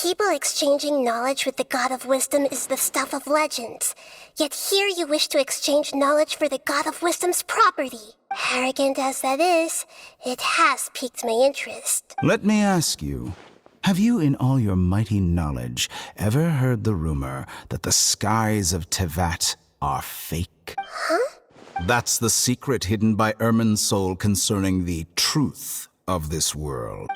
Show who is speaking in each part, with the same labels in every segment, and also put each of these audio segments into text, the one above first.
Speaker 1: People exchanging knowledge with the God of Wisdom is the stuff of legends. Yet here you wish to exchange knowledge for the God of Wisdom's property. Arrogant as that is, it has piqued my interest.
Speaker 2: Let me ask you, have you in all your mighty knowledge ever heard the rumor that the skies of Tevat are fake?
Speaker 1: Huh?
Speaker 2: That's the secret hidden by Ermin's soul concerning the truth of this world.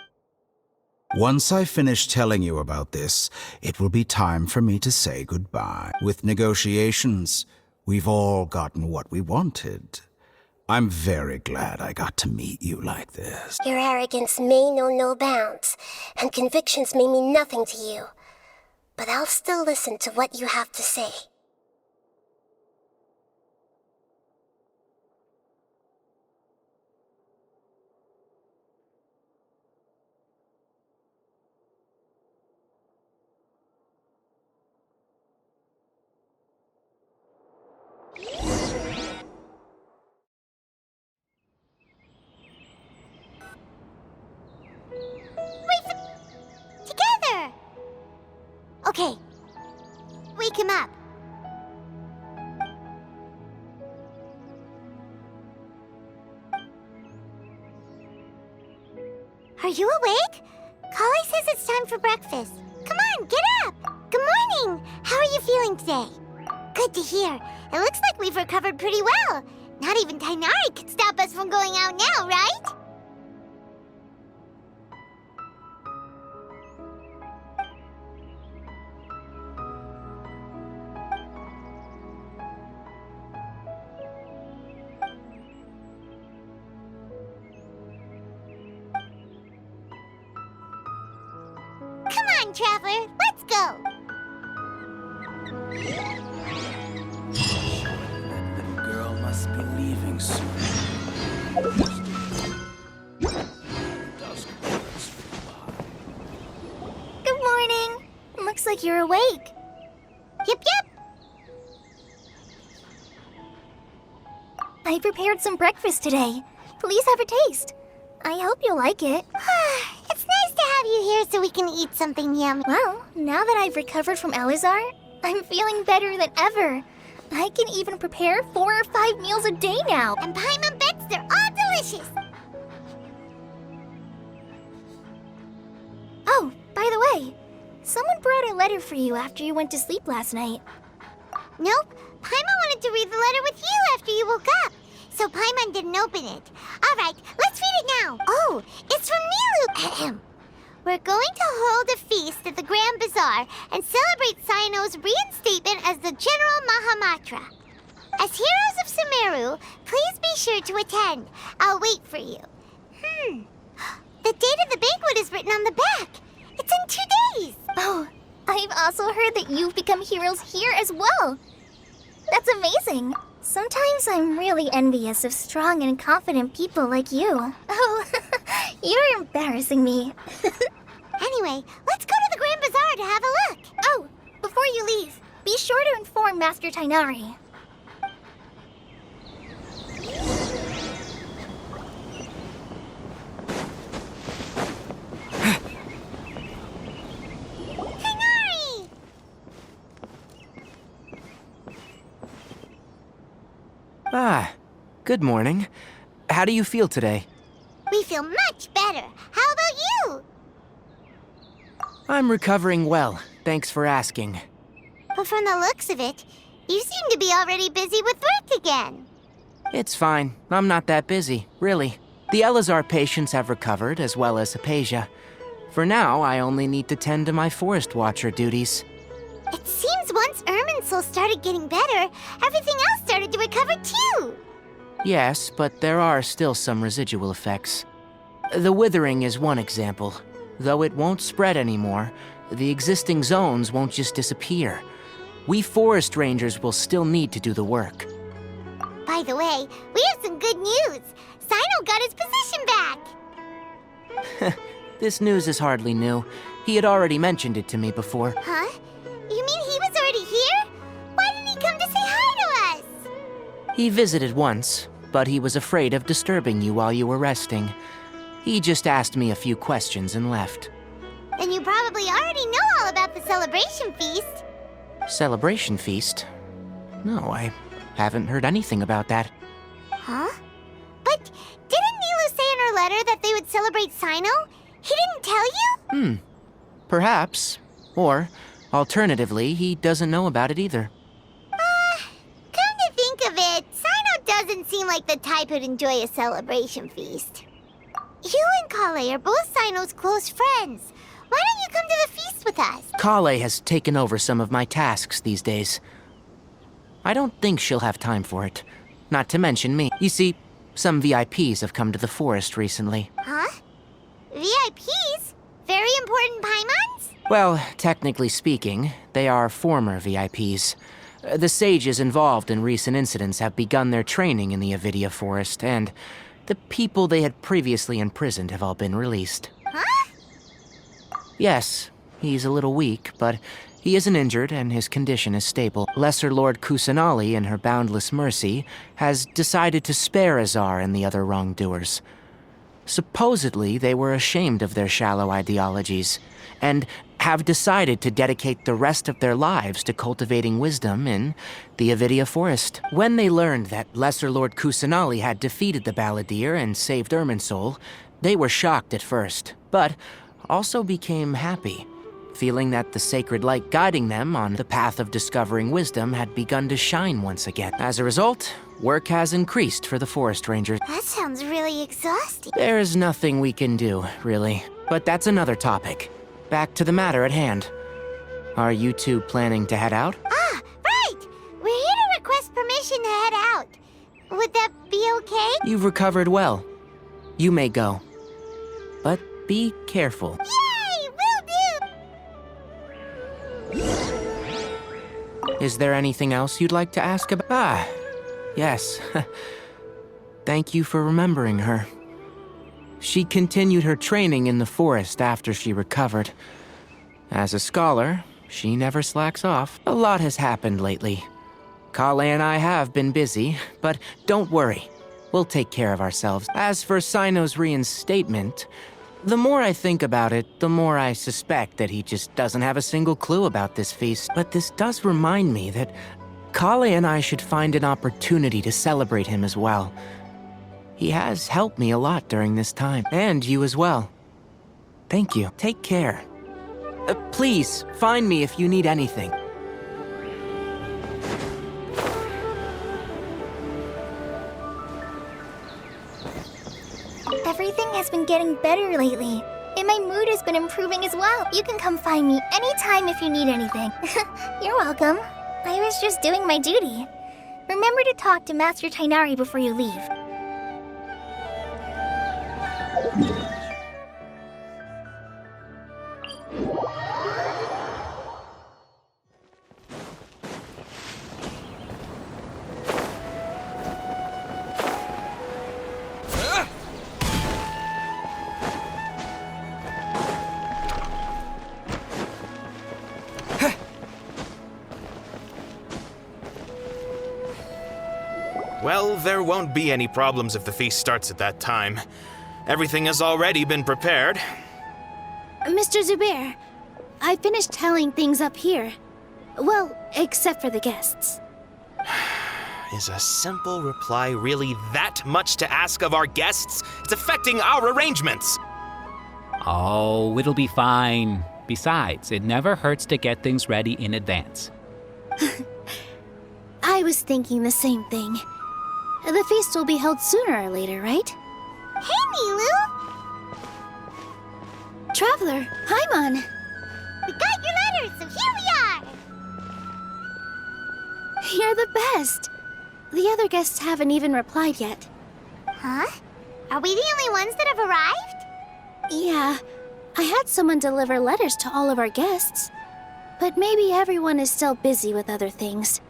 Speaker 2: Once I finish telling you about this, it will be time for me to say goodbye. With negotiations, we've all gotten what we wanted. I'm very glad I got to meet you like this.
Speaker 1: Your arrogance may know no bounds, and convictions may mean nothing to you. But I'll still listen to what you have to say.
Speaker 3: Together! Okay. Wake him up. Are you awake? Kali says it's time for breakfast. Come on, get up! Good morning! How are you feeling today? Good to hear. It looks like we've recovered pretty well. Not even Tainari could stop us from going out now, right? Come on, Traveler, let's go!
Speaker 4: Little girl must be leaving soon.
Speaker 3: Good morning. Looks like you're awake. Yep.
Speaker 5: I prepared some breakfast today. Please have a taste. I hope you'll like it.
Speaker 3: It's nice to have you here so we can eat something yummy.
Speaker 5: Well, now that I've recovered from Elazar, I'm feeling better than ever. I can even prepare 4 or 5 meals a day now.
Speaker 3: And Paimon bets they're all delicious.
Speaker 5: Oh, by the way, someone brought a letter for you after you went to sleep last night.
Speaker 3: Nope, Paimon wanted to read the letter with you after you woke up. So Paimon didn't open it. All right, let's read it now. Oh, it's from Nilu. We're going to hold a feast at the Grand Bazaar and celebrate Sino's reinstatement as the General Mahamatra. As heroes of Sumeru, please be sure to attend. I'll wait for you. The date of the banquet is written on the back. It's in 2 days.
Speaker 5: Oh, I've also heard that you've become heroes here as well. That's amazing. Sometimes I'm really envious of strong and confident people like you. Oh, you're embarrassing me.
Speaker 3: Anyway, let's go to the Grand Bazaar to have a look.
Speaker 5: Oh, before you leave, be sure to inform Master Tainari.
Speaker 3: Tainari!
Speaker 4: Ah, good morning. How do you feel today?
Speaker 3: We feel much better. How about you?
Speaker 4: I'm recovering well, thanks for asking.
Speaker 3: But from the looks of it, you seem to be already busy with work again.
Speaker 4: It's fine. I'm not that busy, really. The Elazar patients have recovered, as well as Apasia. For now, I only need to tend to my Forest Watcher duties.
Speaker 3: It seems once Ermin's soul started getting better, everything else started to recover too.
Speaker 4: Yes, but there are still some residual effects. The withering is one example. Though it won't spread anymore, the existing zones won't just disappear. We forest rangers will still need to do the work.
Speaker 3: By the way, we have some good news. Sino got his position back.
Speaker 4: This news is hardly new. He had already mentioned it to me before.
Speaker 3: Huh? You mean he was already here? Why didn't he come to say hi to us?
Speaker 4: He visited once, but he was afraid of disturbing you while you were resting. He just asked me a few questions and left.
Speaker 3: Then And you probably already know all about the celebration feast.
Speaker 4: Celebration feast? No, I haven't heard anything about that.
Speaker 3: Huh? But didn't Nilu say in her letter that they would celebrate Sino? He didn't tell you?
Speaker 4: Perhaps. Or, alternatively, he doesn't know about it either.
Speaker 3: Come to think of it, Sino doesn't seem like the type who'd enjoy a celebration feast. You and Kale are both Sino's close friends. Why don't you come to the feast with us?
Speaker 4: Kale has taken over some of my tasks these days. I don't think she'll have time for it. Not to mention me. You see, some VIPs have come to the forest recently.
Speaker 3: Huh? VIPs? Very important Paimons?
Speaker 4: Well, technically speaking, they are former VIPs. The sages involved in recent incidents have begun their training in the Avidia Forest, and the people they had previously imprisoned have all been released.
Speaker 3: Huh?
Speaker 4: Yes, he's a little weak, but he isn't injured and his condition is stable. Lesser Lord Kusanali, in her boundless mercy, has decided to spare Azar and the other wrongdoers. Supposedly, they were ashamed of their shallow ideologies, and have decided to dedicate the rest of their lives to cultivating wisdom in the Avidia Forest. When they learned that Lesser Lord Kusanali had defeated the Balladeer and saved Irminsul, they were shocked at first, but also became happy, feeling that the sacred light guiding them on the path of discovering wisdom had begun to shine once again. As a result, work has increased for the Forest Rangers.
Speaker 3: That sounds really exhausting.
Speaker 4: There's nothing we can do, really. But that's another topic. Back to the matter at hand. Are you two planning to head out?
Speaker 3: Ah, right! We're here to request permission to head out. Would that be okay?
Speaker 4: You've recovered well. You may go. But be careful.
Speaker 3: Yay! Will do!
Speaker 4: Is there anything else you'd like to ask about? Ah, yes. Thank you for remembering her. She continued her training in the forest after she recovered. As a scholar, she never slacks off. A lot has happened lately. Kale and I have been busy, but don't worry. We'll take care of ourselves. As for Sino's reinstatement, the more I think about it, the more I suspect that he just doesn't have a single clue about this feast. But this does remind me that Kale and I should find an opportunity to celebrate him as well. He has helped me a lot during this time, and you as well. Thank you. Take care. Please, find me if you need anything.
Speaker 5: Everything has been getting better lately, and my mood has been improving as well. You can come find me anytime if you need anything. You're welcome. I was just doing my duty. Remember to talk to Master Tainari before you leave.
Speaker 6: Well, there won't be any problems if the feast starts at that time. Everything has already been prepared.
Speaker 7: Mr. Zubair, I finished tallying things up here. Well, except for the guests.
Speaker 6: Is a simple reply really that much to ask of our guests? It's affecting our arrangements.
Speaker 8: Oh, it'll be fine. Besides, it never hurts to get things ready in advance.
Speaker 7: I was thinking the same thing. The feast will be held sooner or later, right?
Speaker 3: Hey, Nilu!
Speaker 7: Traveler, Paimon!
Speaker 3: We got your letters, so here we are!
Speaker 7: You're the best! The other guests haven't even replied yet.
Speaker 3: Huh? Are we the only ones that have arrived?
Speaker 7: Yeah, I had someone deliver letters to all of our guests. But maybe everyone is still busy with other things.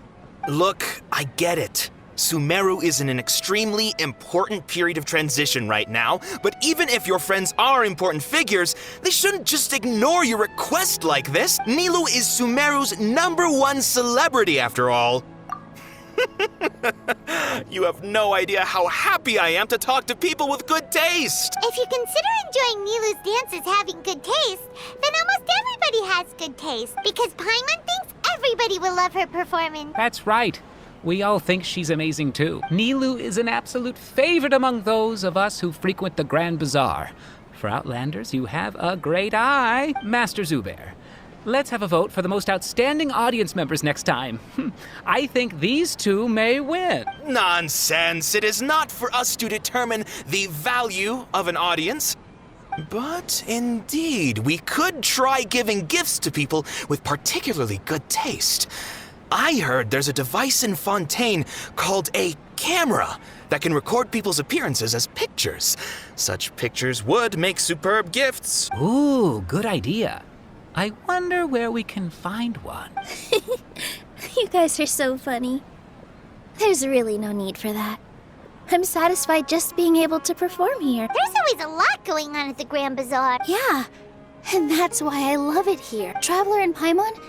Speaker 6: Look, I get it. Sumeru is in an extremely important period of transition right now, but even if your friends are important figures, they shouldn't just ignore your request like this. Nilu is Sumeru's #1 celebrity after all. You have no idea how happy I am to talk to people with good taste!
Speaker 3: If you consider enjoying Nilu's dance as having good taste, then almost everybody has good taste, because Paimon thinks everybody will love her performance.
Speaker 8: That's right. We all think she's amazing too. Nilu is an absolute favorite among those of us who frequent the Grand Bazaar. For Outlanders, you have a great eye, Master Zubair. Let's have a vote for the most outstanding audience members next time. I think these two may win.
Speaker 6: Nonsense! It is not for us to determine the value of an audience. But indeed, we could try giving gifts to people with particularly good taste. I heard there's a device in Fontaine called a camera that can record people's appearances as pictures. Such pictures would make superb gifts.
Speaker 8: Ooh, good idea. I wonder where we can find one.
Speaker 7: You guys are so funny. There's really no need for that. I'm satisfied just being able to perform here.
Speaker 3: There's always a lot going on at the Grand Bazaar.
Speaker 7: Yeah, and that's why I love it here. Traveler and Paimon,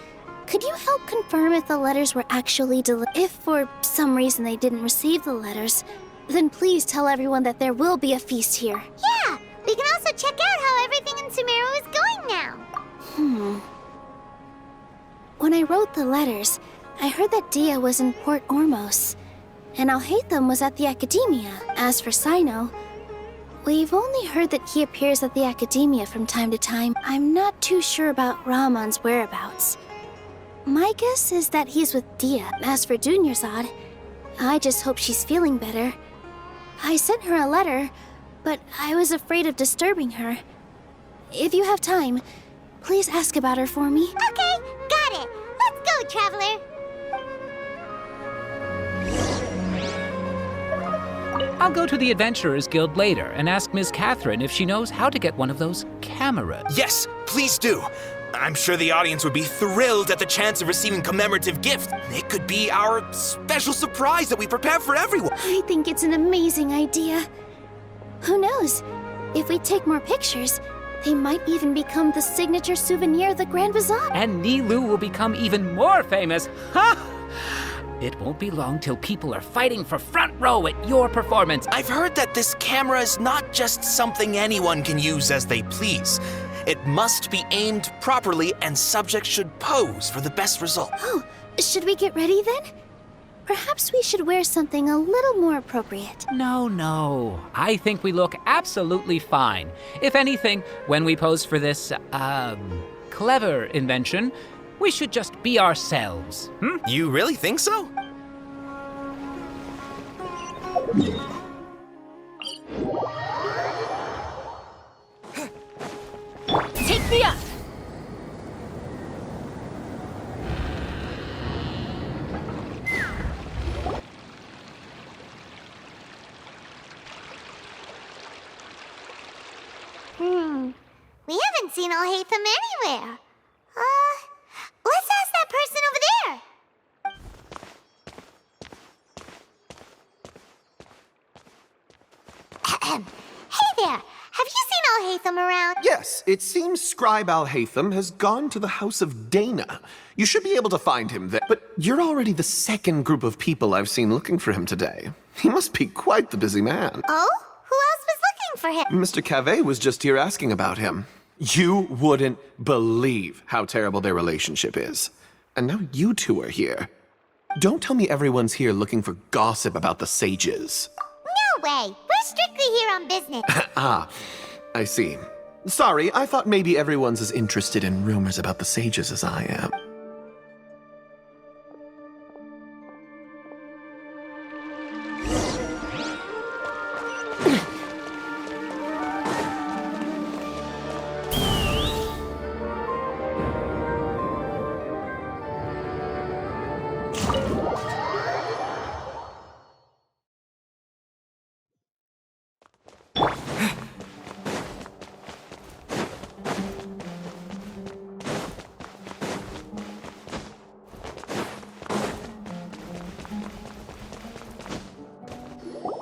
Speaker 7: could you help confirm if the letters were actually delivered? If for some reason they didn't receive the letters, then please tell everyone that there will be a feast here.
Speaker 3: Yeah, we can also check out how everything in Sumeru is going now.
Speaker 7: When I wrote the letters, I heard that Dia was in Port Ormos, and Alhaitham was at the Academia. As for Sino, we've only heard that he appears at the Academia from time to time. I'm not too sure about Rahman's whereabouts. My guess is that he's with Dia. As for Dunyarzad, I just hope she's feeling better. I sent her a letter, but I was afraid of disturbing her. If you have time, please ask about her for me.
Speaker 3: Okay, got it. Let's go, Traveler.
Speaker 8: I'll go to the Adventurers Guild later and ask Ms. Catherine if she knows how to get one of those cameras.
Speaker 6: Yes, please do. I'm sure the audience would be thrilled at the chance of receiving commemorative gifts. It could be our special surprise that we prepare for everyone.
Speaker 7: I think it's an amazing idea. Who knows? If we take more pictures, they might even become the signature souvenir of the Grand Bazaar.
Speaker 8: And Nilu will become even more famous. Ha! It won't be long till people are fighting for front row at your performance.
Speaker 6: I've heard that this camera is not just something anyone can use as they please. It must be aimed properly, and subjects should pose for the best result.
Speaker 7: Oh, should we get ready then? Perhaps we should wear something a little more appropriate.
Speaker 8: No. I think we look absolutely fine. If anything, when we pose for this, clever invention, we should just be ourselves.
Speaker 6: You really think so?
Speaker 8: Take me up!
Speaker 3: We haven't seen Alhaitham anywhere. Let's ask that person over there. Hey there, have you seen Alhaitham around?
Speaker 9: Yes, it seems Scribe Alhaitham has gone to the House of Dana. You should be able to find him there. But you're already the second group of people I've seen looking for him today. He must be quite the busy man.
Speaker 3: Oh? Who else was looking for him?
Speaker 9: Mr. Cave was just here asking about him. You wouldn't believe how terrible their relationship is. And now you two are here. Don't tell me everyone's here looking for gossip about the sages.
Speaker 3: No way. We're strictly here on business.
Speaker 9: Ah, I see. Sorry, I thought maybe everyone's as interested in rumors about the sages as I am.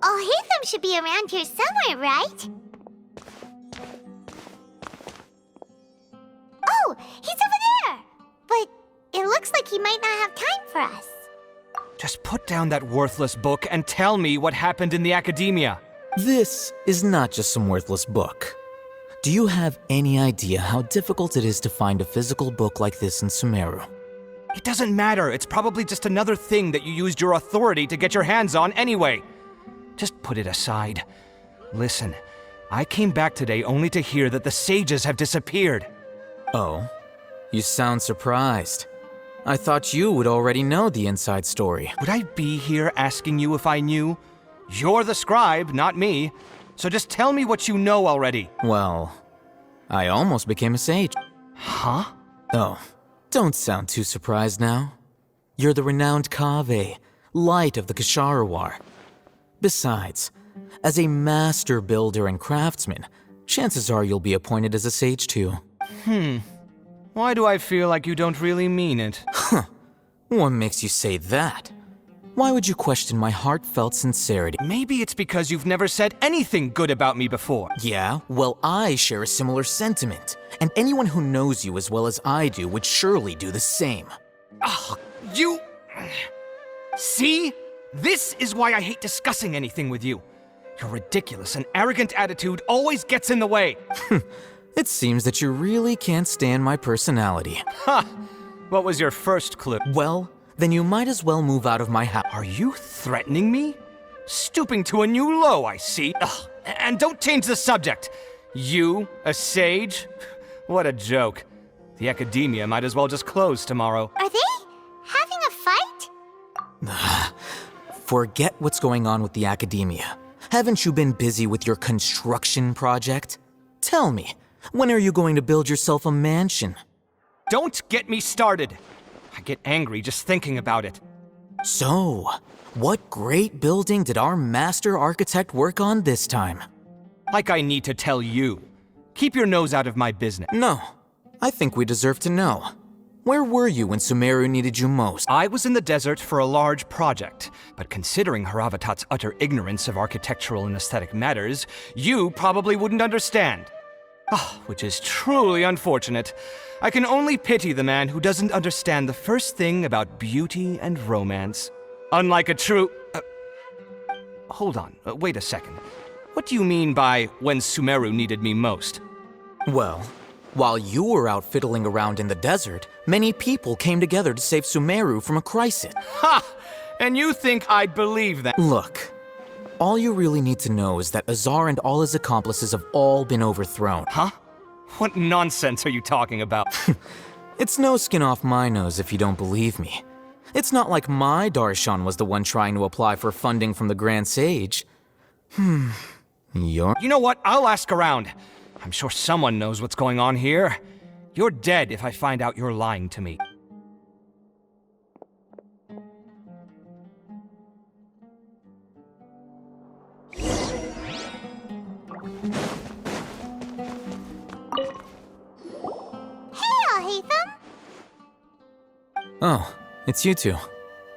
Speaker 3: Alhaitham should be around here somewhere, right? Oh, he's over there! But it looks like he might not have time for us.
Speaker 6: Just put down that worthless book and tell me what happened in the academia.
Speaker 10: This is not just some worthless book. Do you have any idea how difficult it is to find a physical book like this in Sumeru?
Speaker 6: It doesn't matter. It's probably just another thing that you used your authority to get your hands on anyway. Just put it aside. Listen, I came back today only to hear that the sages have disappeared.
Speaker 10: Oh, you sound surprised. I thought you would already know the inside story.
Speaker 6: Would I be here asking you if I knew? You're the scribe, not me. So just tell me what you know already.
Speaker 10: Well, I almost became a sage.
Speaker 6: Huh?
Speaker 10: Oh, don't sound too surprised now. You're the renowned Kaveh, light of the Ksharawar. Besides, as a master builder and craftsman, chances are you'll be appointed as a sage too.
Speaker 6: Why do I feel like you don't really mean it?
Speaker 10: What makes you say that? Why would you question my heartfelt sincerity?
Speaker 6: Maybe it's because you've never said anything good about me before.
Speaker 10: Yeah, well, I share a similar sentiment, and anyone who knows you as well as I do would surely do the same.
Speaker 6: You... See? This is why I hate discussing anything with you. Your ridiculous and arrogant attitude always gets in the way.
Speaker 10: It seems that you really can't stand my personality.
Speaker 6: Ha! What was your first clue?
Speaker 10: Well, then you might as well move out of my house.
Speaker 6: Are you threatening me? Stooping to a new low, I see. Ugh. And don't change the subject. You, a sage? What a joke. The academia might as well just close tomorrow.
Speaker 3: Are they having a fight?
Speaker 10: Forget what's going on with the academia. Haven't you been busy with your construction project? Tell me, when are you going to build yourself a mansion?
Speaker 6: Don't get me started. I get angry just thinking about it.
Speaker 10: So, what great building did our master architect work on this time?
Speaker 6: Like I need to tell you. Keep your nose out of my business.
Speaker 10: No, I think we deserve to know. Where were you when Sumeru needed you most?
Speaker 6: I was in the desert for a large project, but considering Haravatat's utter ignorance of architectural and aesthetic matters, you probably wouldn't understand. Which is truly unfortunate. I can only pity the man who doesn't understand the first thing about beauty and romance. Unlike a true... hold on, wait a second. What do you mean by when Sumeru needed me most?
Speaker 10: Well, while you were out fiddling around in the desert, many people came together to save Sumeru from a crisis.
Speaker 6: Ha! And you think I'd believe that?
Speaker 10: Look, all you really need to know is that Azar and all his accomplices have all been overthrown.
Speaker 6: Huh? What nonsense are you talking about?
Speaker 10: It's no skin off my nose if you don't believe me. It's not like my Darshan was the one trying to apply for funding from the Grand Sage.
Speaker 6: You know what? I'll ask around. I'm sure someone knows what's going on here. You're dead if I find out you're lying to me.
Speaker 10: Oh, it's you two.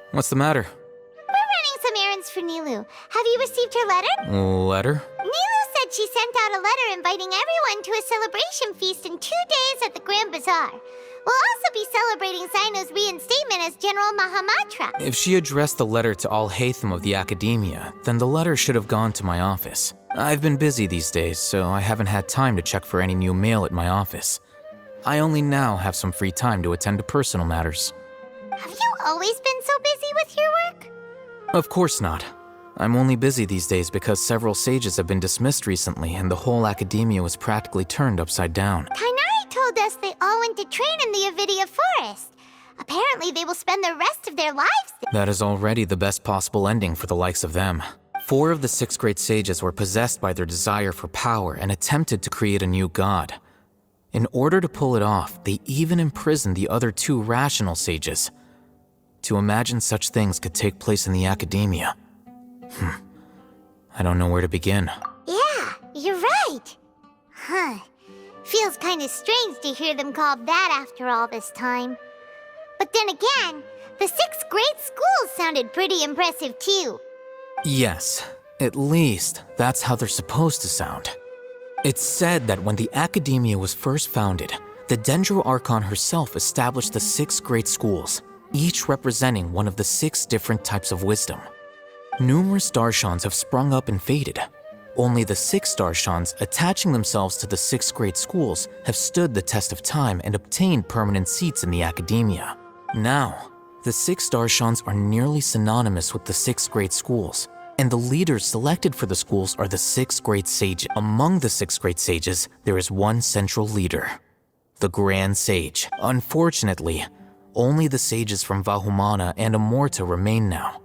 Speaker 10: What's the matter?
Speaker 3: We're running some errands for Nilu. Have you received her letter?
Speaker 10: Letter?
Speaker 3: Nilu said she sent out a letter inviting everyone to a celebration feast in 2 days at the Grand Bazaar. We'll also be celebrating Sino's reinstatement as General Mahamatra.
Speaker 10: If she addressed the letter to all Hatham of the Academia, then the letter should have gone to my office. I've been busy these days, so I haven't had time to check for any new mail at my office. I only now have some free time to attend to personal matters.
Speaker 3: Have you always been so busy with your work?
Speaker 10: Of course not. I'm only busy these days because several sages have been dismissed recently and the whole academia was practically turned upside down.
Speaker 3: Kainari told us they all went to train in the Avidia Forest. Apparently they will spend the rest of their lives there.
Speaker 10: That is already the best possible ending for the likes of them. 4 of the 6 great sages were possessed by their desire for power and attempted to create a new god. In order to pull it off, they even imprisoned the other 2 rational sages. To imagine such things could take place in the academia. I don't know where to begin.
Speaker 3: Yeah, you're right. Feels kind of strange to hear them called that after all this time. But then again, the 6 great schools sounded pretty impressive too.
Speaker 10: Yes, at least that's how they're supposed to sound. It's said that when the academia was first founded, the Dendro Archon herself established the 6 great schools. each representing one of the 6 different types of wisdom. Numerous darshans have sprung up and faded. Only the 6 darshans attaching themselves to the 6th grade schools have stood the test of time and obtained permanent seats in the academia. Now, the 6 darshans are nearly synonymous with the 6th grade schools, and the leaders selected for the schools are the 6th grade sages. Among the 6th grade sages, there is one central leader, the Grand Sage. Unfortunately, only the sages from Vahumana and Amorta remain now.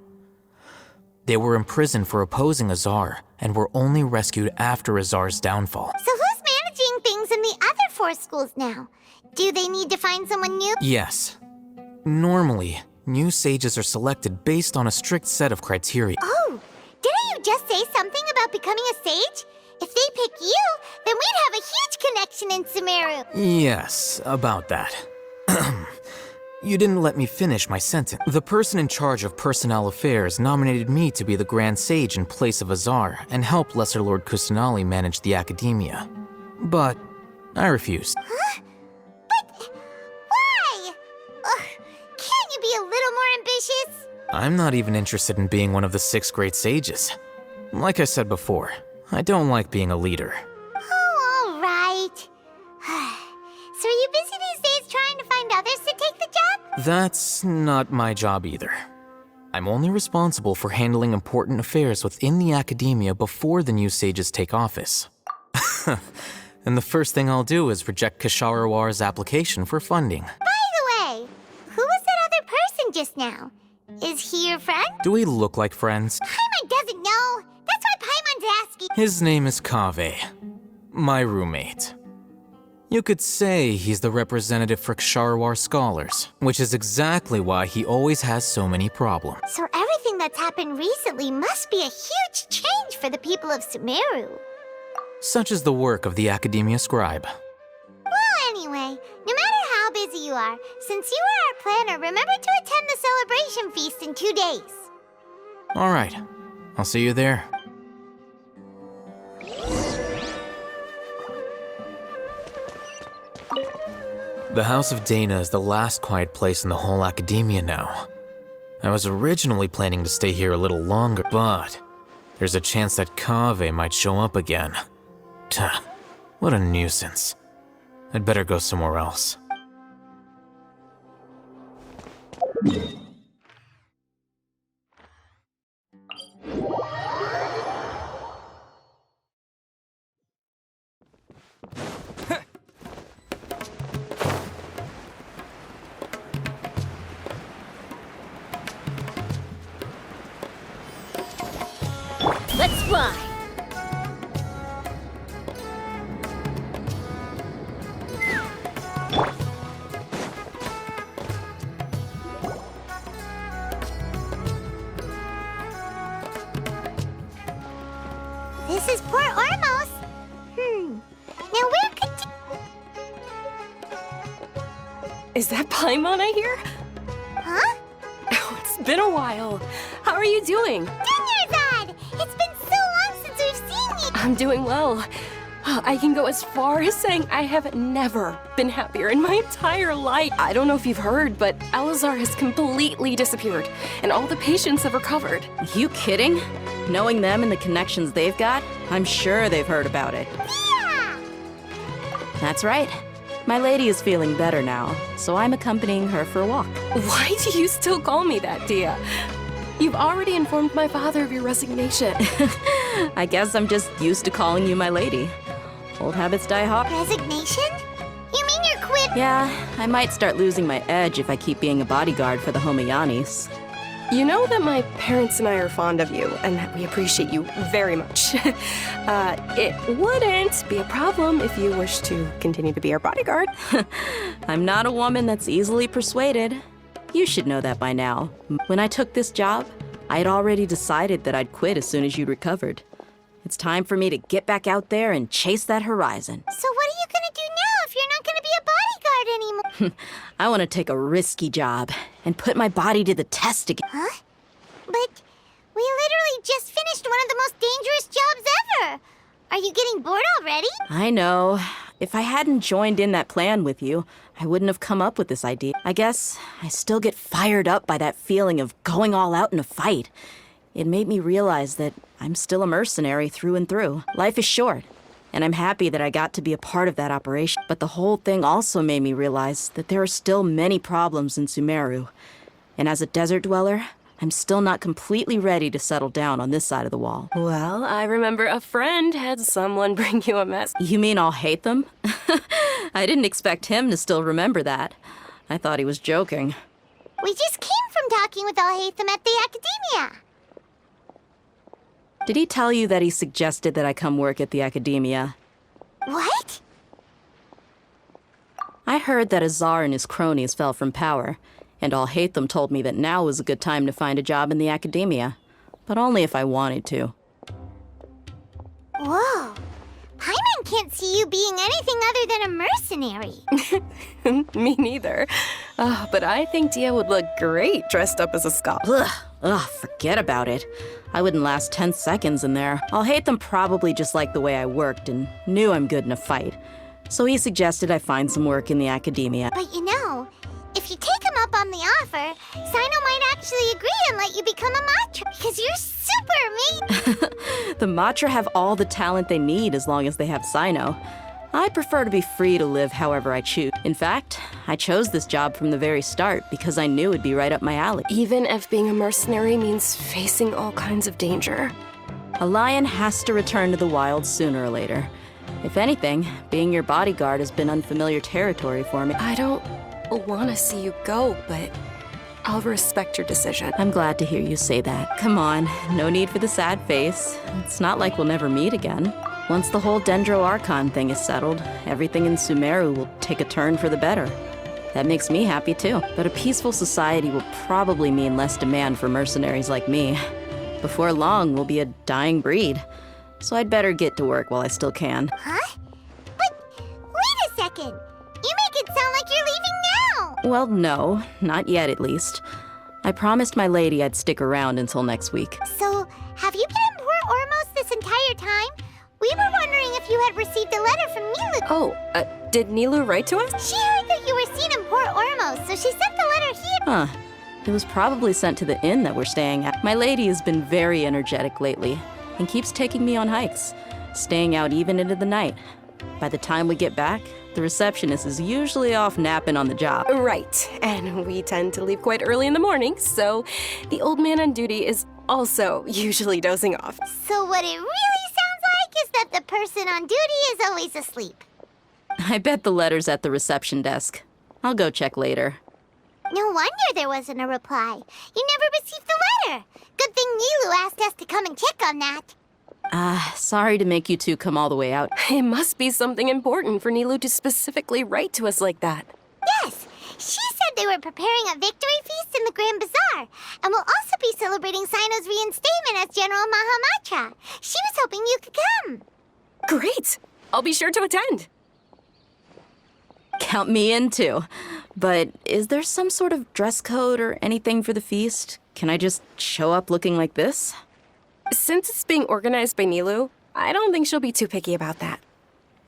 Speaker 10: They were imprisoned for opposing Azar and were only rescued after Azar's downfall.
Speaker 3: So who's managing things in the other 4 schools now? Do they need to find someone new?
Speaker 10: Yes. Normally, new sages are selected based on a strict set of criteria.
Speaker 3: Oh, didn't you just say something about becoming a sage? If they pick you, then we'd have a huge connection in Sumeru.
Speaker 10: Yes, about that. You didn't let me finish my sentence. The person in charge of personnel affairs nominated me to be the Grand Sage in place of Azar and help Lesser Lord Kusanali manage the academia. But I refused.
Speaker 3: Huh? But why? Ugh, can't you be a little more ambitious?
Speaker 10: I'm not even interested in being one of the 6th grade sages. Like I said before, I don't like being a leader.
Speaker 3: Oh, all right. So are you busy these days trying to find others to take the job?
Speaker 10: That's not my job either. I'm only responsible for handling important affairs within the academia before the new sages take office. And the first thing I'll do is reject Kasharawar's application for funding.
Speaker 3: By the way, who was that other person just now? Is he your friend?
Speaker 10: Do we look like friends?
Speaker 3: Paimon doesn't know. That's why Paimon's asking.
Speaker 10: His name is Kaveh, my roommate. You could say he's the representative for Ksharawar scholars, which is exactly why he always has so many problems.
Speaker 3: So everything that's happened recently must be a huge change for the people of Sumeru.
Speaker 10: Such is the work of the Academia Scribe.
Speaker 3: Well, anyway, no matter how busy you are, since you are our planner, remember to attend the celebration feast in 2 days.
Speaker 10: All right, I'll see you there. The House of Dana is the last quiet place in the whole academia now. I was originally planning to stay here a little longer, but there's a chance that Kaveh might show up again. Tuh, what a nuisance. I'd better go somewhere else.
Speaker 1: Let's fly!
Speaker 3: This is Port Ormos. Now where could...
Speaker 11: Is that Paimon I hear?
Speaker 3: Huh?
Speaker 11: Oh, it's been a while. How are you doing?
Speaker 3: Dinnerzad! It's been so long since we've seen you!
Speaker 11: I'm doing well. I can go as far as saying I have never been happier in my entire life. I don't know if you've heard, but Alazar has completely disappeared, and all the patients have recovered.
Speaker 12: You kidding? Knowing them and the connections they've got, I'm sure they've heard about it.
Speaker 3: Yeah!
Speaker 12: That's right. My lady is feeling better now, so I'm accompanying her for a walk.
Speaker 11: Why do you still call me that, Dia? You've already informed my father of your resignation.
Speaker 12: I guess I'm just used to calling you my lady. Old habits die hard.
Speaker 3: Resignation? You mean you're quit?
Speaker 12: Yeah, I might start losing my edge if I keep being a bodyguard for the Homayanis.
Speaker 11: You know that my parents and I are fond of you, and that we appreciate you very much. It wouldn't be a problem if you wish to continue to be our bodyguard.
Speaker 12: I'm not a woman that's easily persuaded. You should know that by now. When I took this job, I'd already decided that I'd quit as soon as you'd recovered. It's time for me to get back out there and chase that horizon.
Speaker 3: So what are you gonna do now if you're not gonna be a bodyguard anymore?
Speaker 12: I want to take a risky job and put my body to the test again.
Speaker 3: Huh? But we literally just finished one of the most dangerous jobs ever. Are you getting bored already?
Speaker 12: I know. If I hadn't joined in that plan with you, I wouldn't have come up with this idea. I guess I still get fired up by that feeling of going all out in a fight. It made me realize that I'm still a mercenary through and through. Life is short, and I'm happy that I got to be a part of that operation. But the whole thing also made me realize that there are still many problems in Sumeru. And as a desert dweller, I'm still not completely ready to settle down on this side of the wall.
Speaker 11: Well, I remember a friend had someone bring you a mess.
Speaker 12: You mean I'll hate them? I didn't expect him to still remember that. I thought he was joking.
Speaker 3: We just came from talking with Alhaitham at the Academia.
Speaker 12: Did he tell you that he suggested that I come work at the Academia?
Speaker 3: What?
Speaker 12: I heard that Azar and his cronies fell from power, and Alhaitham told me that now was a good time to find a job in the Academia, but only if I wanted to.
Speaker 3: Whoa. Paimon can't see you being anything other than a mercenary.
Speaker 11: Me neither. But I think Dia would look great dressed up as a scholar.
Speaker 12: Forget about it. I wouldn't last 10 seconds in there. Alhaitham probably just liked the way I worked and knew I'm good in a fight. So he suggested I find some work in the Academia.
Speaker 3: But you know, if you take him up on the offer, Sino might actually agree and let you become a Matra, because you're super amazing.
Speaker 12: The Matra have all the talent they need as long as they have Sino. I prefer to be free to live however I choose. In fact, I chose this job from the very start because I knew it'd be right up my alley.
Speaker 11: Even if being a mercenary means facing all kinds of danger.
Speaker 12: A lion has to return to the wild sooner or later. If anything, being your bodyguard has been unfamiliar territory for me.
Speaker 11: I don't want to see you go, but I'll respect your decision.
Speaker 12: I'm glad to hear you say that. Come on, no need for the sad face. It's not like we'll never meet again. Once the whole Dendro Archon thing is settled, everything in Sumeru will take a turn for the better. That makes me happy too. But a peaceful society will probably mean less demand for mercenaries like me. Before long, we'll be a dying breed. So I'd better get to work while I still can.
Speaker 3: Huh? But wait a second. You make it sound like you're leaving now.
Speaker 12: Well, no, not yet at least. I promised my lady I'd stick around until next week.
Speaker 3: So, have you been in Port Ormos this entire time? We were wondering if you had received a letter from Nilu.
Speaker 11: Oh, did Nilu write to us?
Speaker 3: She heard that you were seen in Port Ormos, so she sent the letter here.
Speaker 12: Huh. It was probably sent to the inn that we're staying at. My lady has been very energetic lately and keeps taking me on hikes, staying out even into the night. By the time we get back, the receptionist is usually off napping on the job.
Speaker 11: Right, and we tend to leave quite early in the morning, so the old man on duty is also usually dozing off.
Speaker 3: So what it really sounds like is that the person on duty is always asleep.
Speaker 12: I bet the letter's at the reception desk. I'll go check later.
Speaker 3: No wonder there wasn't a reply. You never received the letter. Good thing Nilu asked us to come and check on that.
Speaker 12: Sorry to make you two come all the way out.
Speaker 11: It must be something important for Nilu to specifically write to us like that.
Speaker 3: Yes, she said they were preparing a victory feast in the Grand Bazaar, and will also be celebrating Sino's reinstatement as General Mahamatra. She was hoping you could come.
Speaker 11: Great! I'll be sure to attend.
Speaker 12: Count me in too. But is there some sort of dress code or anything for the feast? Can I just show up looking like this?
Speaker 11: Since it's being organized by Nilu, I don't think she'll be too picky about that.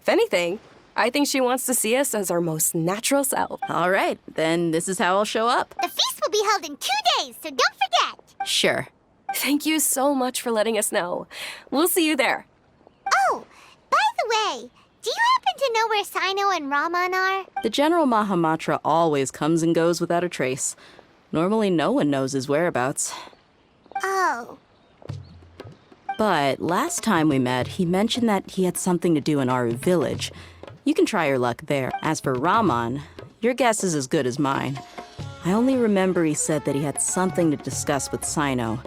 Speaker 11: If anything, I think she wants to see us as our most natural self.
Speaker 12: All right, then this is how I'll show up.
Speaker 3: The feast will be held in 2 days, so don't forget.
Speaker 12: Sure.
Speaker 11: Thank you so much for letting us know. We'll see you there.
Speaker 3: Oh, by the way, do you happen to know where Sino and Raman are?
Speaker 12: The General Mahamatra always comes and goes without a trace. Normally no one knows his whereabouts.
Speaker 3: Oh.
Speaker 12: But last time we met, he mentioned that he had something to do in our village. You can try your luck there. As for Raman, your guess is as good as mine. I only remember he said that he had something to discuss with Sino.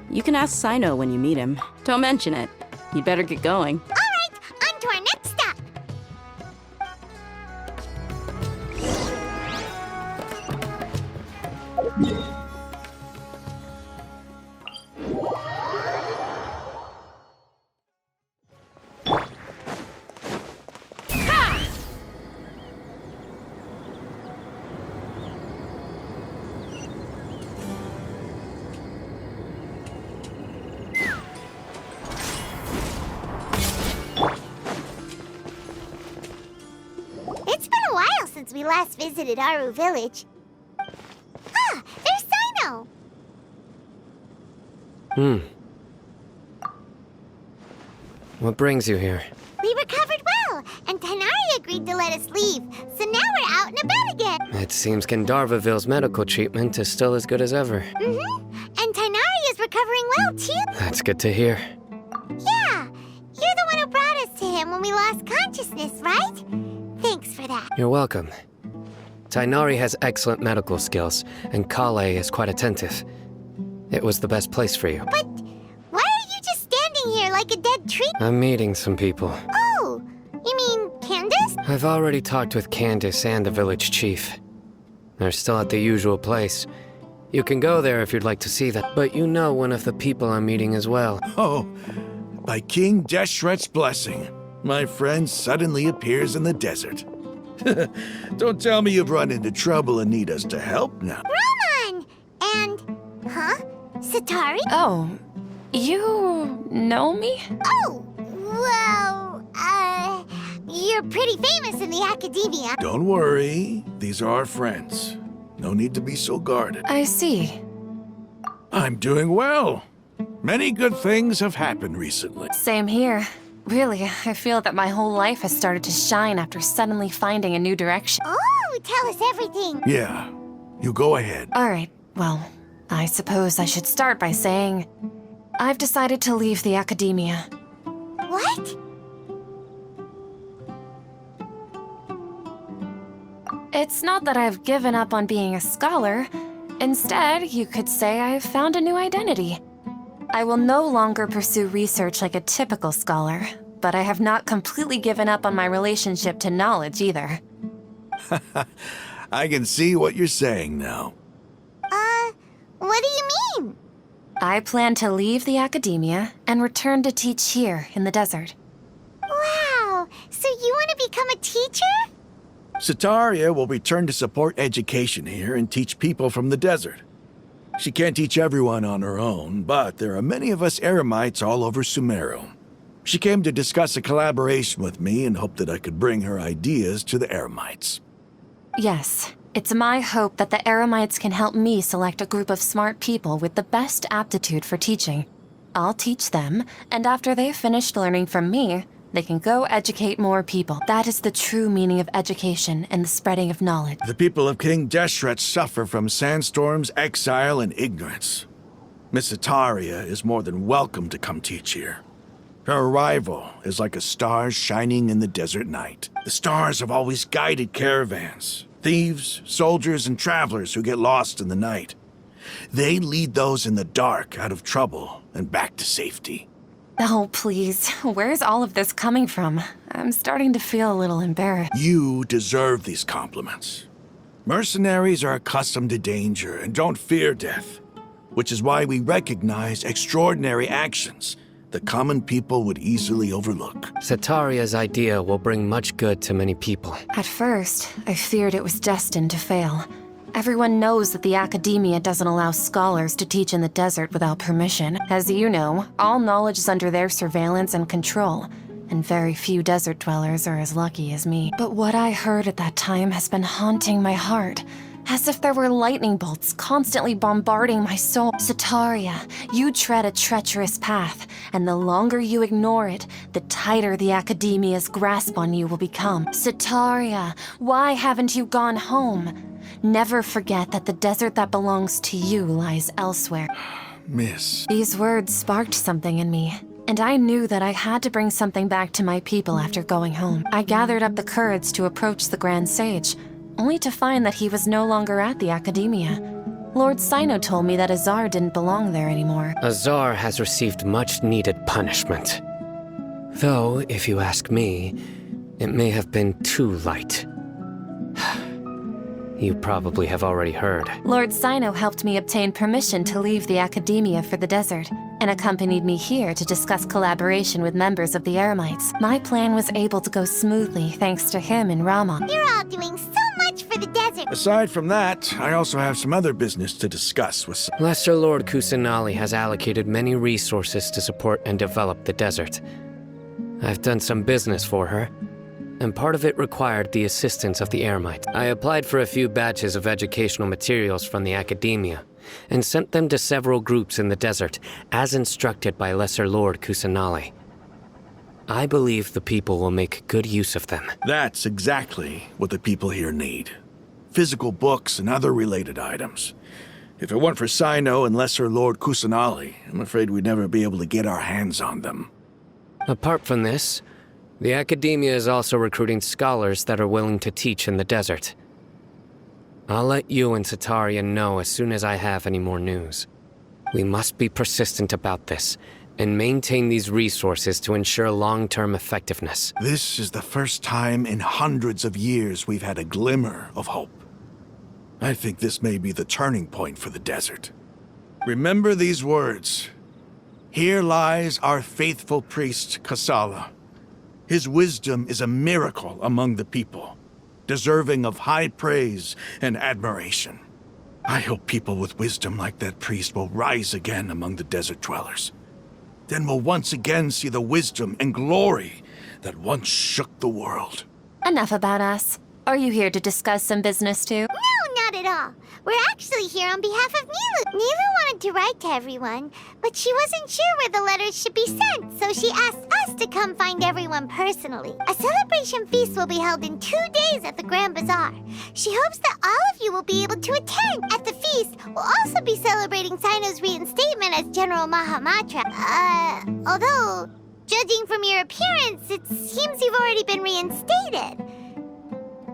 Speaker 12: You can ask Sino when you meet him. Don't mention it. You'd better get going.
Speaker 3: All right, on to our next stop. we last visited Aru Village. Ah, there's Sino!
Speaker 13: What brings you here?
Speaker 3: We recovered well, and Tanari agreed to let us leave, so now we're out and about again.
Speaker 13: It seems Gandharvaville's medical treatment is still as good as ever.
Speaker 3: And Tanari is recovering well, too.
Speaker 13: That's good to hear.
Speaker 3: Yeah, you're the one who brought us to him when we lost consciousness, right? Thanks for that.
Speaker 13: You're welcome. Tainari has excellent medical skills, and Kale is quite attentive. It was the best place for you.
Speaker 3: But why are you just standing here like a dead tree?
Speaker 13: I'm meeting some people.
Speaker 3: Oh, you mean Candace?
Speaker 13: I've already talked with Candace and the village chief. They're still at the usual place. You can go there if you'd like to see them, but you know one of the people I'm meeting as well.
Speaker 14: Oh, by King Deshret's blessing, my friend suddenly appears in the desert. Don't tell me you've run into trouble and need us to help now.
Speaker 3: Raman! And, Satari?
Speaker 11: Oh, you know me?
Speaker 3: Oh, well, you're pretty famous in the academia.
Speaker 14: Don't worry, these are our friends. No need to be so guarded.
Speaker 11: I see.
Speaker 14: I'm doing well. Many good things have happened recently.
Speaker 11: Same here. Really, I feel that my whole life has started to shine after suddenly finding a new direction.
Speaker 3: Oh, tell us everything.
Speaker 14: Yeah, you go ahead.
Speaker 11: All right, well, I suppose I should start by saying I've decided to leave the academia.
Speaker 3: What?
Speaker 11: It's not that I've given up on being a scholar. Instead, you could say I've found a new identity. I will no longer pursue research like a typical scholar, but I have not completely given up on my relationship to knowledge either.
Speaker 14: I can see what you're saying now.
Speaker 3: What do you mean?
Speaker 11: I plan to leave the academia and return to teach here in the desert.
Speaker 3: Wow, so you want to become a teacher?
Speaker 14: Sataria will return to support education here and teach people from the desert. She can't teach everyone on her own, but there are many of us Eremites all over Sumeru. She came to discuss a collaboration with me and hoped that I could bring her ideas to the Eremites.
Speaker 11: Yes, it's my hope that the Eremites can help me select a group of smart people with the best aptitude for teaching. I'll teach them, and after they've finished learning from me, they can go educate more people. That is the true meaning of education and the spreading of knowledge.
Speaker 14: The people of King Deshret suffer from sandstorms, exile, and ignorance. Miss Ataria is more than welcome to come teach here. Her arrival is like a star shining in the desert night. The stars have always guided caravans, thieves, soldiers, and travelers who get lost in the night. They lead those in the dark out of trouble and back to safety.
Speaker 11: Oh, please. Where's all of this coming from? I'm starting to feel a little embarrassed.
Speaker 14: You deserve these compliments. Mercenaries are accustomed to danger and don't fear death, which is why we recognize extraordinary actions that common people would easily overlook.
Speaker 13: Sataria's idea will bring much good to many people.
Speaker 11: At first, I feared it was destined to fail. Everyone knows that the academia doesn't allow scholars to teach in the desert without permission. As you know, all knowledge is under their surveillance and control, and very few desert dwellers are as lucky as me. But what I heard at that time has been haunting my heart, as if there were lightning bolts constantly bombarding my soul. Sataria, you tread a treacherous path, and the longer you ignore it, the tighter the academia's grasp on you will become. Sataria, why haven't you gone home? Never forget that the desert that belongs to you lies elsewhere.
Speaker 14: Miss.
Speaker 11: These words sparked something in me, and I knew that I had to bring something back to my people after going home. I gathered up the courage to approach the Grand Sage, only to find that he was no longer at the academia. Lord Sino told me that Azar didn't belong there anymore.
Speaker 13: Azar has received much-needed punishment. Though, if you ask me, it may have been too light. You probably have already heard.
Speaker 11: Lord Sino helped me obtain permission to leave the academia for the desert, and accompanied me here to discuss collaboration with members of the Eremites. My plan was able to go smoothly thanks to him and Rama.
Speaker 3: You're all doing so much for the desert.
Speaker 14: Aside from that, I also have some other business to discuss with
Speaker 13: Lesser Lord Kusanali has allocated many resources to support and develop the desert. I've done some business for her, and part of it required the assistance of the Eremites. I applied for a few batches of educational materials from the academia, and sent them to several groups in the desert, as instructed by Lesser Lord Kusanali. I believe the people will make good use of them.
Speaker 14: That's exactly what the people here need. Physical books and other related items. If it weren't for Sino and Lesser Lord Kusanali, I'm afraid we'd never be able to get our hands on them.
Speaker 13: Apart from this, the academia is also recruiting scholars that are willing to teach in the desert. I'll let you and Sataria know as soon as I have any more news. We must be persistent about this, and maintain these resources to ensure long-term effectiveness.
Speaker 14: This is the first time in hundreds of years we've had a glimmer of hope. I think this may be the turning point for the desert. Remember these words. Here lies our faithful priest, Kasala. His wisdom is a miracle among the people, deserving of high praise and admiration. I hope people with wisdom like that priest will rise again among the desert dwellers. Then we'll once again see the wisdom and glory that once shook the world.
Speaker 15: Enough about us. Are you here to discuss some business too?
Speaker 3: No, not at all. We're actually here on behalf of Nilu. Nilu wanted to write to everyone, but she wasn't sure where the letters should be sent, so she asked us to come find everyone personally. A celebration feast will be held in 2 days at the Grand Bazaar. She hopes that all of you will be able to attend. At the feast, we'll also be celebrating Sino's reinstatement as General Mahamatra. Although, judging from your appearance, it seems you've already been reinstated.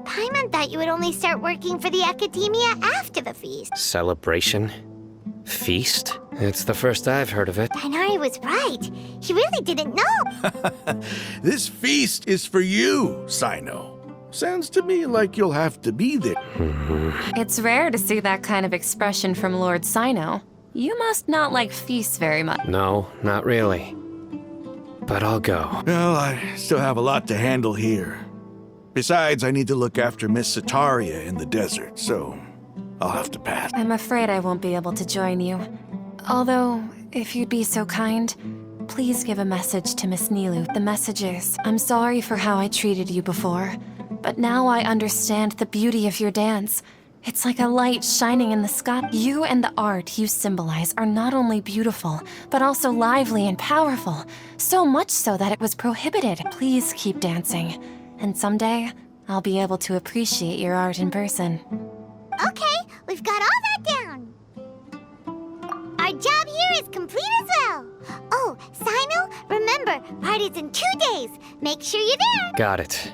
Speaker 3: Paimon thought you would only start working for the academia after the feast.
Speaker 13: Celebration? Feast? It's the first I've heard of it.
Speaker 3: Dainari was right. He really didn't know.
Speaker 14: This feast is for you, Sino. Sounds to me like you'll have to be there.
Speaker 15: It's rare to see that kind of expression from Lord Sino. You must not like feasts very much.
Speaker 13: No, not really. But I'll go.
Speaker 14: Well, I still have a lot to handle here. Besides, I need to look after Miss Sataria in the desert, so I'll have to pass.
Speaker 15: I'm afraid I won't be able to join you. Although, if you'd be so kind, please give a message to Miss Nilu. The message is, I'm sorry for how I treated you before, but now I understand the beauty of your dance. It's like a light shining in the sky. You and the art you symbolize are not only beautiful, but also lively and powerful. So much so that it was prohibited. Please keep dancing. And someday, I'll be able to appreciate your art in person.
Speaker 3: Okay, we've got all that down. Our job here is complete as well. Oh, Sino, remember, party's in 2 days. Make sure you're there.
Speaker 13: Got it.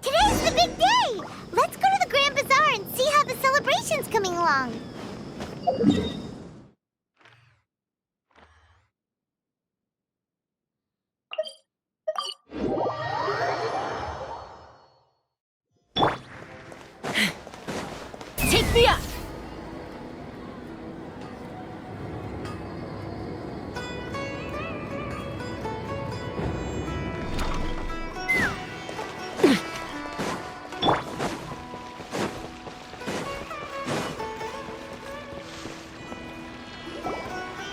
Speaker 3: Today's the big day. Let's go to the Grand Bazaar and see how the celebration's coming along.
Speaker 11: Take me up!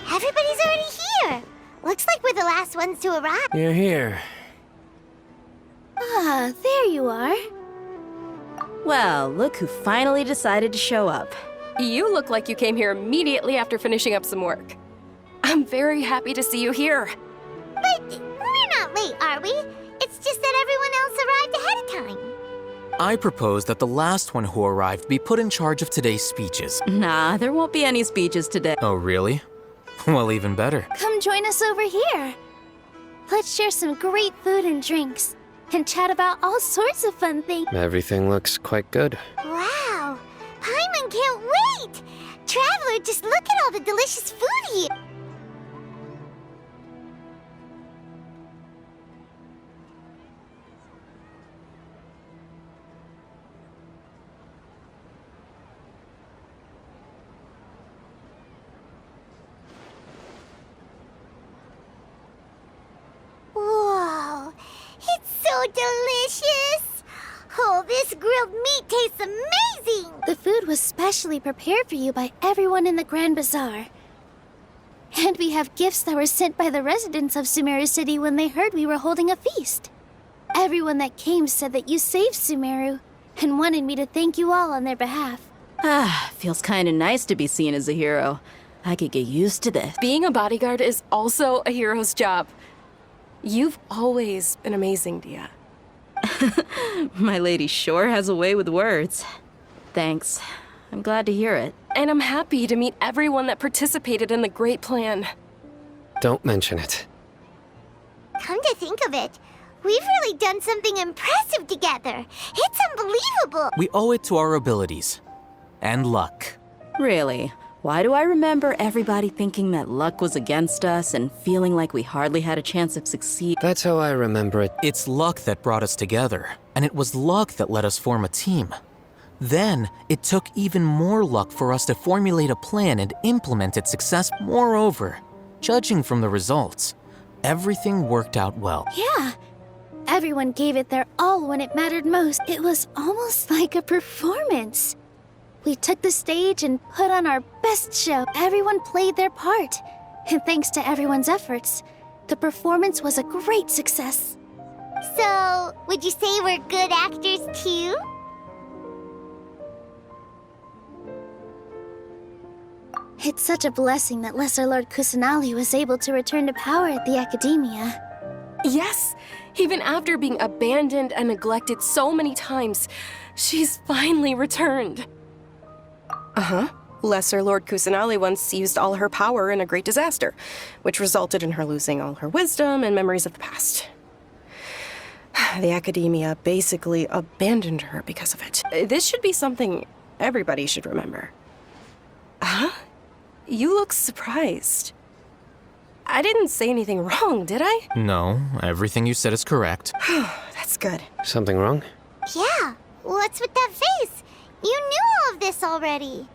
Speaker 3: Everybody's already here. Looks like we're the last ones to arrive.
Speaker 13: You're here.
Speaker 7: Ah, there you are.
Speaker 12: Well, look who finally decided to show up.
Speaker 11: You look like you came here immediately after finishing up some work. I'm very happy to see you here.
Speaker 3: But we're not late, are we? It's just that everyone else arrived ahead of time.
Speaker 10: I propose that the last one who arrived be put in charge of today's speeches.
Speaker 12: Nah, there won't be any speeches today.
Speaker 10: Oh, really? Well, even better.
Speaker 7: Come join us over here. Let's share some great food and drinks, and chat about all sorts of fun things.
Speaker 13: Everything looks quite good.
Speaker 3: Wow, Paimon can't wait! Traveler, just look at all the delicious food here! Whoa, it's so delicious! Oh, this grilled meat tastes amazing!
Speaker 7: The food was specially prepared for you by everyone in the Grand Bazaar. And we have gifts that were sent by the residents of Sumeru City when they heard we were holding a feast. Everyone that came said that you saved Sumeru and wanted me to thank you all on their behalf.
Speaker 12: Ah, feels kinda nice to be seen as a hero. I could get used to this.
Speaker 11: Being a bodyguard is also a hero's job. You've always been amazing, Dia.
Speaker 12: My lady sure has a way with words. Thanks. I'm glad to hear it.
Speaker 11: And I'm happy to meet everyone that participated in the great plan.
Speaker 13: Don't mention it.
Speaker 3: Come to think of it, we've really done something impressive together. It's unbelievable!
Speaker 10: We owe it to our abilities. And luck.
Speaker 12: Really? Why do I remember everybody thinking that luck was against us and feeling like we hardly had a chance of succeed?
Speaker 13: That's how I remember it.
Speaker 10: It's luck that brought us together, and it was luck that let us form a team. Then, it took even more luck for us to formulate a plan and implement its success. Moreover, judging from the results, everything worked out well.
Speaker 7: Yeah, everyone gave it their all when it mattered most. It was almost like a performance. We took the stage and put on our best show. Everyone played their part. And thanks to everyone's efforts, the performance was a great success.
Speaker 3: So, would you say we're good actors too?
Speaker 7: It's such a blessing that Lesser Lord Kusanali was able to return to power at the Academia.
Speaker 11: Yes, even after being abandoned and neglected so many times, she's finally returned. Uh-huh. Lesser Lord Kusanali once used all her power in a great disaster, which resulted in her losing all her wisdom and memories of the past. The Academia basically abandoned her because of it. This should be something everybody should remember. Huh? You look surprised. I didn't say anything wrong, did I?
Speaker 10: No, everything you said is correct.
Speaker 11: That's good.
Speaker 13: Something wrong?
Speaker 3: Yeah, what's with that face? You knew all of this already.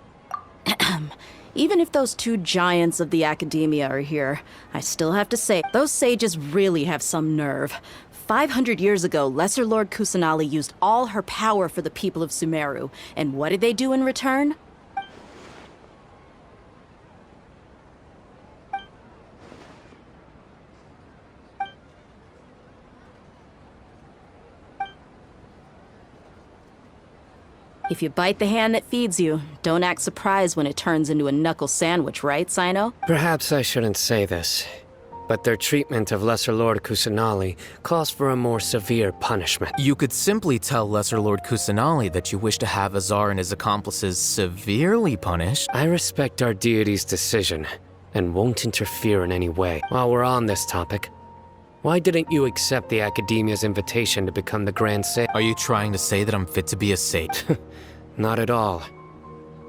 Speaker 12: Even if those two giants of the Academia are here, I still have to say, those sages really have some nerve. 500 years ago, Lesser Lord Kusanali used all her power for the people of Sumeru. And what did they do in return? If you bite the hand that feeds you, don't act surprised when it turns into a knuckle sandwich, right, Sino?
Speaker 13: Perhaps I shouldn't say this, but their treatment of Lesser Lord Kusanali calls for a more severe punishment.
Speaker 10: You could simply tell Lesser Lord Kusanali that you wish to have Azar and his accomplices severely punished.
Speaker 13: I respect our deity's decision, and won't interfere in any way. While we're on this topic, why didn't you accept the Academia's invitation to become the Grand Sage?
Speaker 10: Are you trying to say that I'm fit to be a sage?
Speaker 13: Not at all.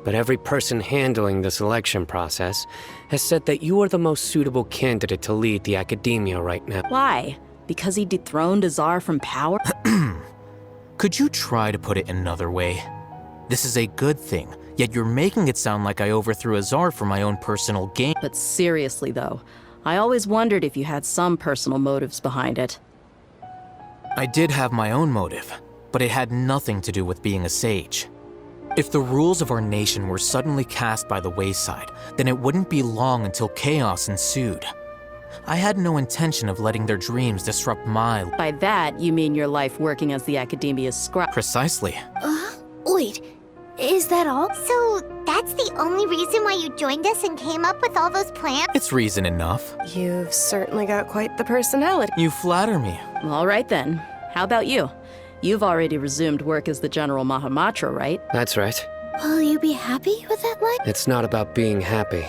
Speaker 13: But every person handling the selection process has said that you are the most suitable candidate to lead the Academia right now.
Speaker 12: Why? Because he dethroned Azar from power?
Speaker 10: Could you try to put it another way? This is a good thing, yet you're making it sound like I overthrew Azar for my own personal gain.
Speaker 12: But seriously, though, I always wondered if you had some personal motives behind it.
Speaker 10: I did have my own motive, but it had nothing to do with being a sage. If the rules of our nation were suddenly cast by the wayside, then it wouldn't be long until chaos ensued. I had no intention of letting their dreams disrupt my...
Speaker 12: By that, you mean your life working as the Academia's scribe?
Speaker 10: Precisely.
Speaker 7: Wait, is that all?
Speaker 3: So, that's the only reason why you joined us and came up with all those plans?
Speaker 10: It's reason enough.
Speaker 11: You've certainly got quite the personality.
Speaker 10: You flatter me.
Speaker 12: All right then. How about you? You've already resumed work as the General Mahamatra, right?
Speaker 13: That's right.
Speaker 7: Will you be happy with that life?
Speaker 13: It's not about being happy.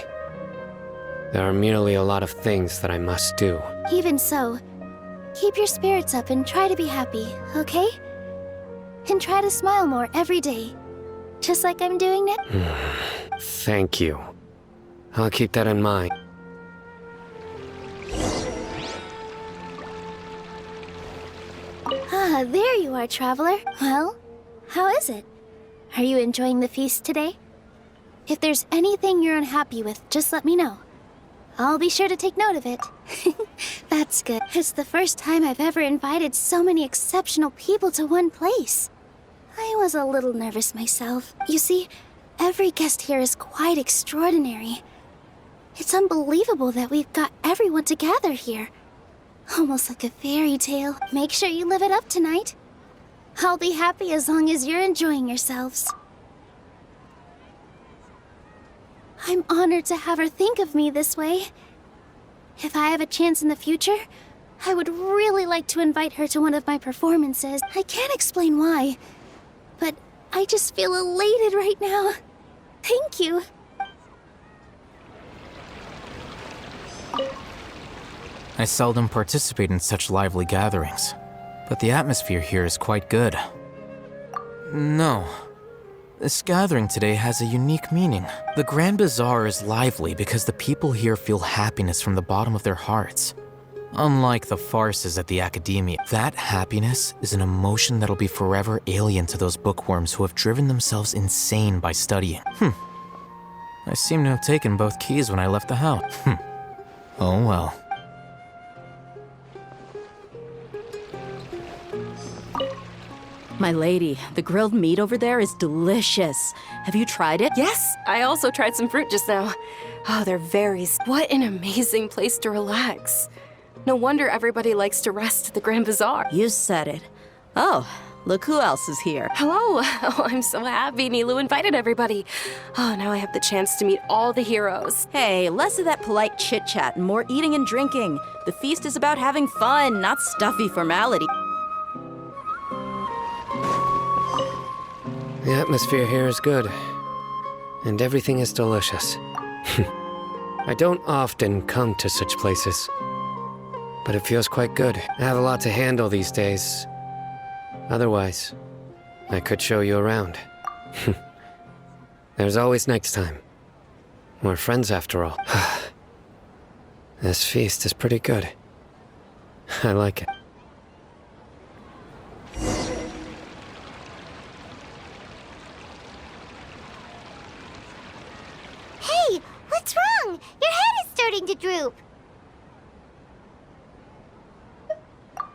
Speaker 13: There are merely a lot of things that I must do.
Speaker 7: Even so, keep your spirits up and try to be happy, okay? And try to smile more every day. Just like I'm doing now.
Speaker 13: Thank you. I'll keep that in mind.
Speaker 7: Ah, there you are, traveler. Well, how is it? Are you enjoying the feast today? If there's anything you're unhappy with, just let me know. I'll be sure to take note of it. That's good. It's the first time I've ever invited so many exceptional people to one place. I was a little nervous myself. You see, every guest here is quite extraordinary. It's unbelievable that we've got everyone together here. Almost like a fairy tale. Make sure you live it up tonight. I'll be happy as long as you're enjoying yourselves. I'm honored to have her think of me this way. If I have a chance in the future, I would really like to invite her to one of my performances. I can't explain why, but I just feel elated right now. Thank you.
Speaker 10: I seldom participate in such lively gatherings, but the atmosphere here is quite good. No. This gathering today has a unique meaning. The Grand Bazaar is lively because the people here feel happiness from the bottom of their hearts. Unlike the farces at the Academia, that happiness is an emotion that'll be forever alien to those bookworms who have driven themselves insane by studying. I seem to have taken both keys when I left the house. Oh well.
Speaker 12: My lady, the grilled meat over there is delicious. Have you tried it?
Speaker 11: Yes, I also tried some fruit just now. Oh, they're very... What an amazing place to relax. No wonder everybody likes to rest at the Grand Bazaar.
Speaker 12: You said it. Oh, look who else is here.
Speaker 11: Hello. Oh, I'm so happy Nilou invited everybody. Oh, now I have the chance to meet all the heroes.
Speaker 12: Hey, less of that polite chit-chat and more eating and drinking. The feast is about having fun, not stuffy formality.
Speaker 13: The atmosphere here is good, and everything is delicious. I don't often come to such places, but it feels quite good. I have a lot to handle these days. Otherwise, I could show you around. There's always next time. We're friends after all. This feast is pretty good. I like it.
Speaker 3: Hey, what's wrong? Your head is starting to droop.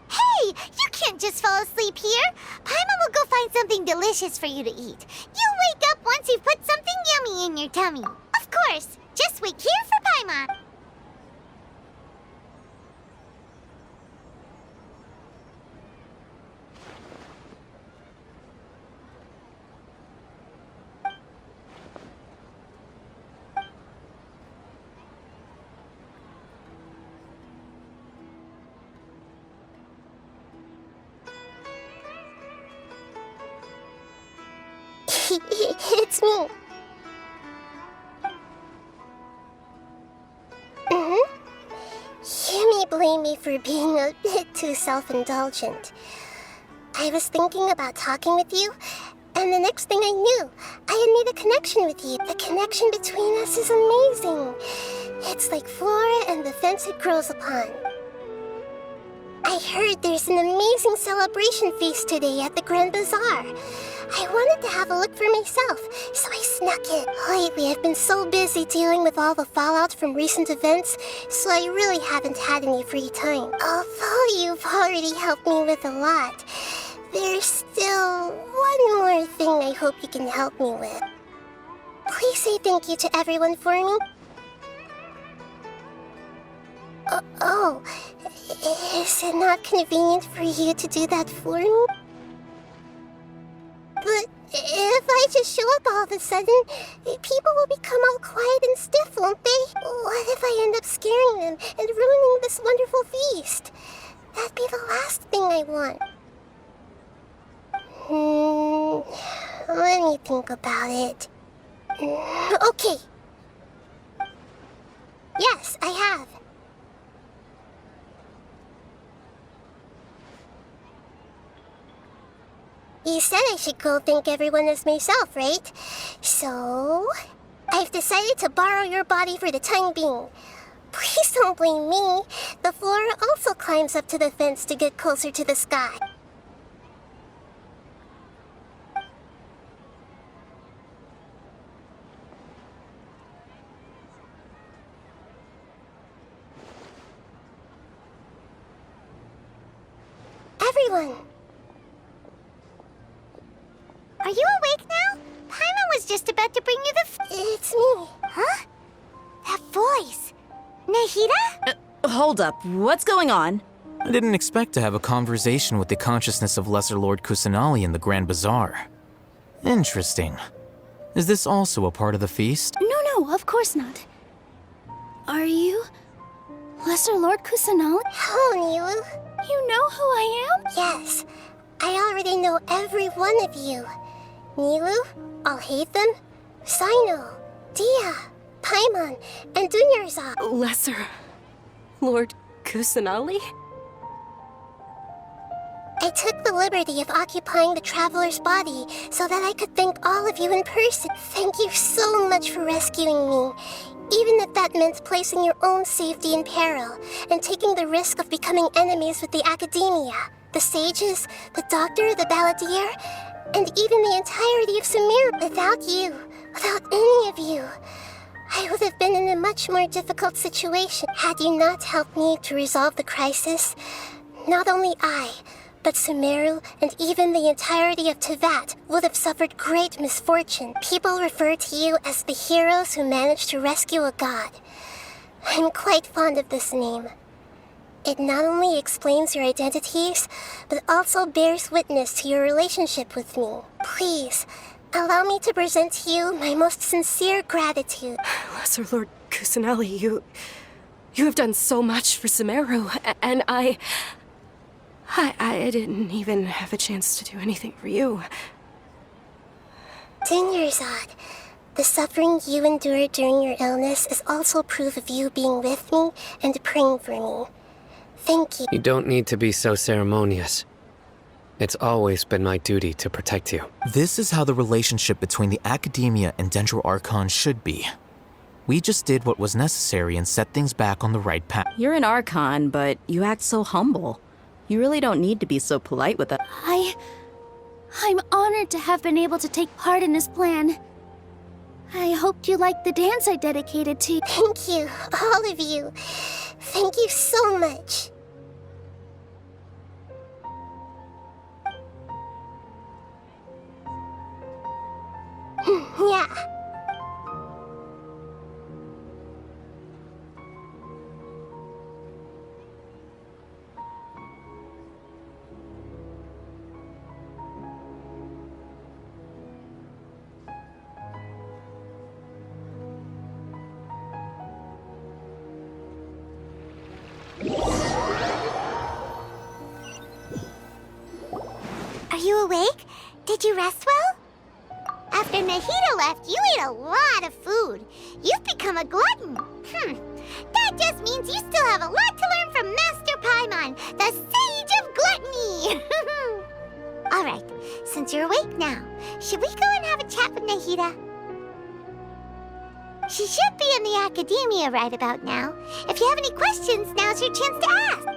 Speaker 3: Hey, you can't just fall asleep here. Paimon will go find something delicious for you to eat. You'll wake up once you've put something yummy in your tummy. Of course, just wait here for Paimon.
Speaker 1: It's me. You may blame me for being a bit too self-indulgent. I was thinking about talking with you, and the next thing I knew, I had made a connection with you. The connection between us is amazing. It's like flora and the fence it grows upon. I heard there's an amazing celebration feast today at the Grand Bazaar. I wanted to have a look for myself, so I snuck in. Lately, I've been so busy dealing with all the fallout from recent events, so I really haven't had any free time. Although you've already helped me with a lot, there's still one more thing I hope you can help me with. Please say thank you to everyone for me. Is it not convenient for you to do that for me? But if I just show up all of a sudden, people will become all quiet and stiff, won't they? What if I end up scaring them and ruining this wonderful feast? That'd be the last thing I want. Let me think about it. Okay. Yes, I have. You said I should go thank everyone as myself, right? So, I I've decided to borrow your body for the time being. Please don't blame me. The flora also climbs up to the fence to get closer to the sky. Everyone!
Speaker 3: Are you awake now? Paimon was just about to bring you the
Speaker 1: It's me.
Speaker 3: Huh? That voice. Nahida?
Speaker 12: Hold up, what's going on?
Speaker 10: I didn't expect to have a conversation with the consciousness of Lesser Lord Kusanali in the Grand Bazaar. Interesting. Is this also a part of the feast?
Speaker 7: No, of course not. Are you Lesser Lord Kusanali?
Speaker 1: Hello, Nilu.
Speaker 7: You know who I am?
Speaker 1: Yes. I already know every one of you. Nilu, Alhaitham, Sino, Dia, Paimon, and Dunyarzad.
Speaker 11: Lesser Lord Kusanali?
Speaker 1: I took the liberty of occupying the traveler's body so that I could thank all of you in person. Thank you so much for rescuing me, even if that meant placing your own safety in peril and taking the risk of becoming enemies with the Academia, the sages, the doctor, the balladeer, and even the entirety of Sumeru. Without you, without any of you, I would have been in a much more difficult situation. Had you not helped me to resolve the crisis, not only I, but Sumeru and even the entirety of Tevat would have suffered great misfortune. People refer to you as the heroes who managed to rescue a god. I'm quite fond of this name. It not only explains your identities, but also bears witness to your relationship with me. Please, allow me to present to you my most sincere gratitude.
Speaker 11: Lesser Lord Kusanali, you have done so much for Sumeru, and I didn't even have a chance to do anything for you.
Speaker 1: Dunyarzad, the suffering you endured during your illness is also proof of you being with me and praying for me. Thank you.
Speaker 13: You don't need to be so ceremonious. It's always been my duty to protect you.
Speaker 10: This is how the relationship between the Academia and Dendro Archon should be. We just did what was necessary and set things back on the right path.
Speaker 12: You're an Archon, but you act so humble. You really don't need to be so polite with us.
Speaker 7: I'm honored to have been able to take part in his plan. I hoped you liked the dance I dedicated to you.
Speaker 1: Thank you, all of you. Thank you so much. Yeah.
Speaker 3: Are you awake? Did you rest well? After Nahida left, you ate a lot of food. You've become a glutton. That just means you still have a lot to learn from Master Paimon, the Sage of Gluttony. All right, since you're awake now, should we go and have a chat with Nahida? She should be in the Academia right about now. If you have any questions, now's your chance to ask.